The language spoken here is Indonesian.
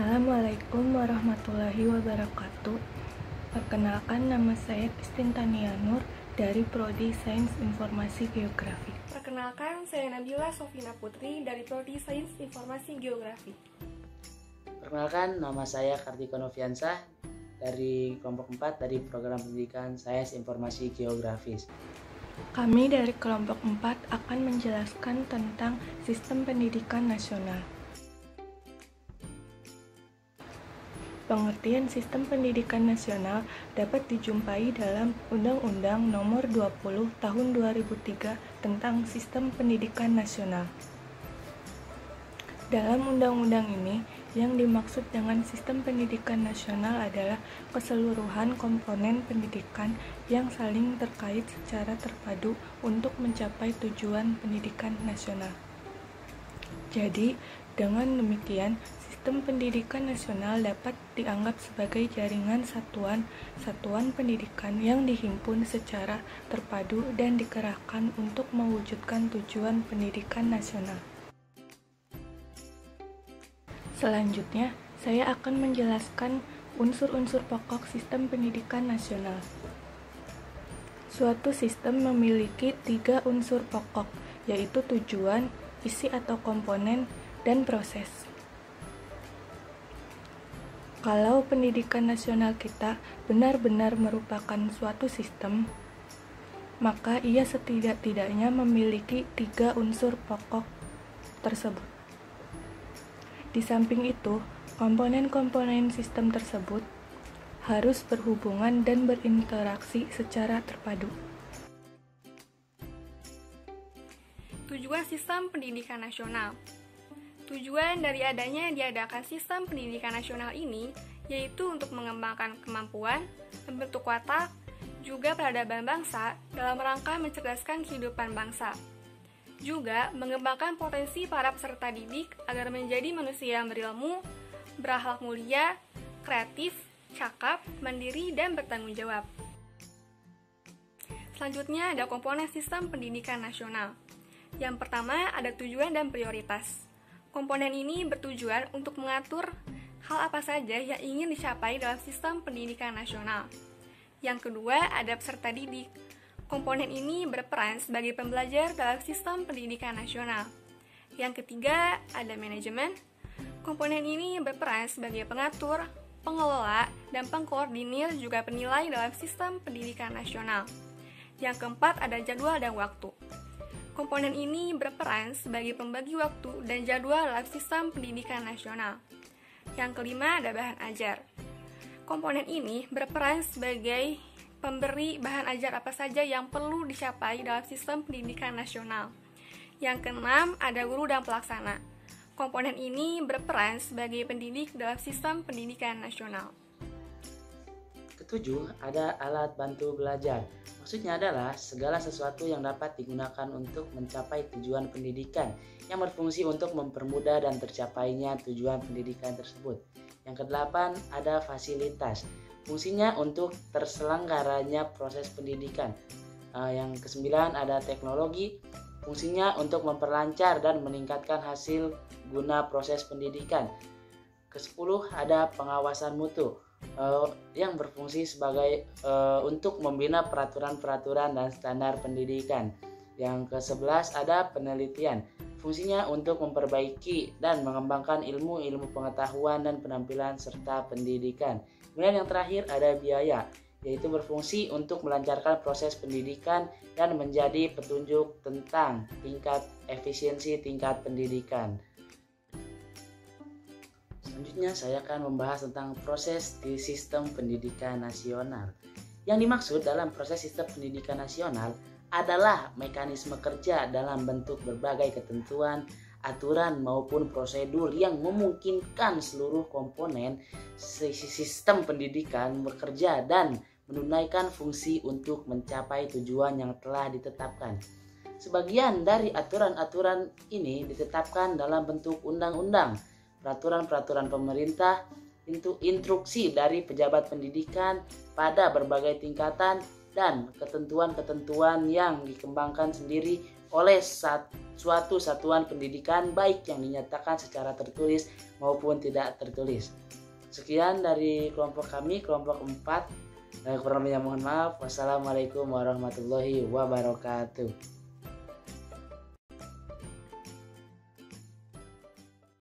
Assalamualaikum warahmatullahi wabarakatuh. Perkenalkan, nama saya Christine Tania Nur dari Prodi Sains Informasi Geografi. Perkenalkan, saya Nabila Sofina Putri dari Prodi Sains Informasi Geografi. Perkenalkan, nama saya Kartika Noviansah dari kelompok 4 dari Program Pendidikan Sains Informasi Geografis. Kami dari kelompok 4 akan menjelaskan tentang sistem pendidikan nasional. Pengertian sistem pendidikan nasional dapat dijumpai dalam Undang-Undang Nomor 20 Tahun 2003 tentang Sistem Pendidikan Nasional. Dalam undang-undang ini, yang dimaksud dengan sistem pendidikan nasional adalah keseluruhan komponen pendidikan yang saling terkait secara terpadu untuk mencapai tujuan pendidikan nasional. Jadi, dengan demikian, sistem pendidikan nasional dapat dianggap sebagai jaringan satuan pendidikan yang dihimpun secara terpadu dan dikerahkan untuk mewujudkan tujuan pendidikan nasional. Selanjutnya, saya akan menjelaskan unsur-unsur pokok sistem pendidikan nasional. Suatu sistem memiliki 3 unsur pokok, yaitu tujuan, isi atau komponen, dan proses. Kalau pendidikan nasional kita benar-benar merupakan suatu sistem, maka ia setidak-tidaknya memiliki 3 unsur pokok tersebut. Di samping itu, komponen-komponen sistem tersebut harus berhubungan dan berinteraksi secara terpadu. Tujuan sistem pendidikan nasional. Tujuan dari adanya diadakan sistem pendidikan nasional ini yaitu untuk mengembangkan kemampuan, membentuk watak, juga peradaban bangsa dalam rangka mencerdaskan kehidupan bangsa. Juga mengembangkan potensi para peserta didik agar menjadi manusia yang berilmu, berakhlak mulia, kreatif, cakap, mandiri, dan bertanggung jawab. Selanjutnya ada komponen sistem pendidikan nasional. Yang pertama ada tujuan dan prioritas. Komponen ini bertujuan untuk mengatur hal apa saja yang ingin dicapai dalam sistem pendidikan nasional. Yang kedua ada peserta didik. Komponen ini berperan sebagai pembelajar dalam sistem pendidikan nasional. Yang ketiga ada manajemen. Komponen ini berperan sebagai pengatur, pengelola, dan pengkoordinir juga penilai dalam sistem pendidikan nasional. Yang keempat ada jadwal dan waktu. Komponen ini berperan sebagai pembagi waktu dan jadwal dalam sistem pendidikan nasional. Yang kelima ada bahan ajar. Komponen ini berperan sebagai pemberi bahan ajar apa saja yang perlu dicapai dalam sistem pendidikan nasional. Yang keenam ada guru dan pelaksana. Komponen ini berperan sebagai pendidik dalam sistem pendidikan nasional. Ketujuh, ada alat bantu belajar. Maksudnya adalah segala sesuatu yang dapat digunakan untuk mencapai tujuan pendidikan yang berfungsi untuk mempermudah dan tercapainya tujuan pendidikan tersebut. Yang kedelapan, ada fasilitas. Fungsinya untuk terselenggaranya proses pendidikan. Yang kesembilan, ada teknologi. Fungsinya untuk memperlancar dan meningkatkan hasil guna proses pendidikan. Kesepuluh, ada pengawasan mutu. Yang berfungsi sebagai untuk membina peraturan-peraturan dan standar pendidikan. Yang ke-11 ada penelitian. Fungsinya untuk memperbaiki dan mengembangkan ilmu pengetahuan dan penampilan serta pendidikan. Kemudian yang terakhir ada biaya, yaitu berfungsi untuk melancarkan proses pendidikan dan menjadi petunjuk tentang tingkat efisiensi tingkat pendidikan. Selanjutnya saya akan membahas tentang proses di sistem pendidikan nasional. Yang dimaksud dalam proses sistem pendidikan nasional adalah mekanisme kerja dalam bentuk berbagai ketentuan, aturan maupun prosedur yang memungkinkan seluruh komponen sistem pendidikan bekerja dan menunaikan fungsi untuk mencapai tujuan yang telah ditetapkan. Sebagian dari aturan-aturan ini ditetapkan dalam bentuk undang-undang, peraturan-peraturan pemerintah, instruksi dari pejabat pendidikan pada berbagai tingkatan, dan ketentuan-ketentuan yang dikembangkan sendiri oleh suatu satuan pendidikan baik yang dinyatakan secara tertulis maupun tidak tertulis. Sekian dari kelompok kami, kelompok 4. Kurang lebihnya mohon maaf. Wassalamualaikum warahmatullahi wabarakatuh.